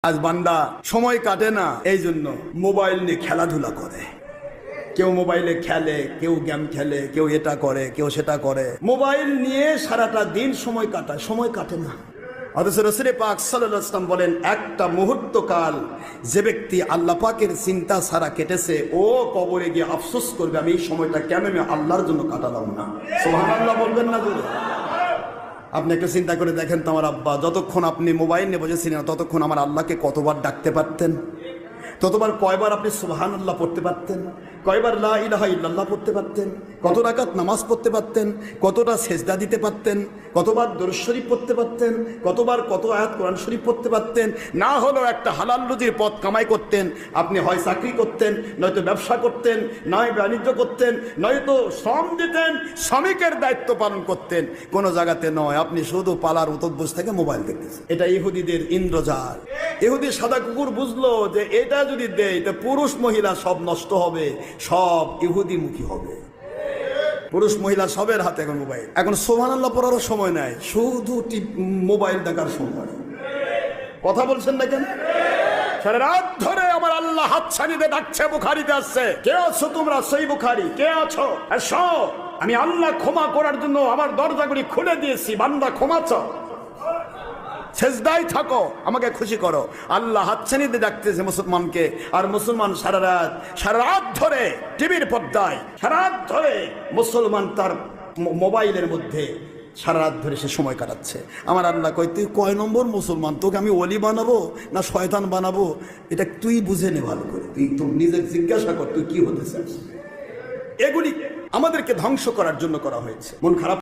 আজ বান্দা সময় কাটে না, এই জন্য মোবাইল নিয়ে খেলাধুলা করে। কেউ মোবাইলে খেলে, কেউ গেম খেলে, কেউ এটা করে, কেউ সেটা করে। মোবাইল নিয়ে সারাটা দিন সময় কাটায়, সময় কাটে না। অথচ রাসূল পাক সাল্লাল্লাহু আলাইহি ওয়াসাল্লাম বলেন, একটা মুহূর্ত কাল যে ব্যক্তি আল্লাহ পাকের চিন্তা ছাড়া কেটেছে, ও কবরে গিয়ে আফসোস করবে, আমি এই সময়টা কেন আমি আল্লাহর জন্য কাটালাম না। সুবহানাল্লাহ বলবেন না জোরে? আপনি একটু চিন্তা করে দেখেন তো, আমার আব্বা যতক্ষণ আপনি মোবাইল নিয়ে বসেছিলেন ততক্ষণ আমার আল্লাহকে কতবার ডাকতে পারতেন? ততবার কয়বার আপনি সুবহানাল্লাহ পড়তে পারতেন? কয়বার লা ইলাহা ইল্লাল্লাহ পড়তে পারতেন? কত রাকাত নামাজ পড়তে পারতেন? কতটা সেজদা দিতে পারতেন? কতবার দরুদ শরীফ পড়তে পারতেন? কতবার কত আয়াত কোরআন শরীফ পড়তে পারতেন? না হলেও একটা হালাল রুজির পথ কামাই করতেন। আপনি হয় চাকরি করতেন, নয়তো ব্যবসা করতেন, নয় বাণিজ্য করতেন, নয়তো শ্রম দিতেন, শ্রমিকের দায়িত্ব পালন করতেন। কোনো জায়গাতে নয়, আপনি শুধু পালার উতত বসে থেকে মোবাইল দেখতেছেন। এটা ইহুদিদের ইন্দ্রজাল। ইহুদি সাদা কুকুর বুঝলো যে এটা যদি দেয় তো পুরুষ মহিলা সব নষ্ট হবে, সব ইহুদি মুখী হবে। পুরুষ মহিলা সবের হাতে এখন মোবাইল। এখন সুবহানাল্লাহ পড়ারও সময় নাই, শুধু মোবাইল দেখার সময়। কথা বলছেন না কেন? সারা রাত ধরে আমার আল্লাহ হাতছানিতে ডাকছে, বুখারীতে আসছে, কে আছো তোমরা? সহিহ বুখারী। কে আছো? এসো, আমি আল্লাহ ক্ষমা করার জন্য আমার দরজাগুলি খুলে দিয়েছি, বান্দা ক্ষমা চাও, সেজদায় থাকো, আমাকে খুশি করো। আল্লাহ হাতছানিতে ডাকতেছে মুসলমানকে, আর মুসলমান সারা রাত ধরে টিভির পর্দায়, সারা রাত ধরে মুসলমান তার মোবাইলের মধ্যে সারা রাত ধরে সে সময় কাটাচ্ছে। আমার আল্লাহ কয়, তুই কয় নম্বর মুসলমান? তোকে আমি ওলি বানাবো না শয়তান বানাবো, এটা তুই বুঝে নে ভালো করে। তুই তো নিজের জিজ্ঞাসা কর, তুই কি হতে চাস? এগুলি আমাদেরকে ধ্বংস করার জন্য করা হয়েছে। মন খারাপ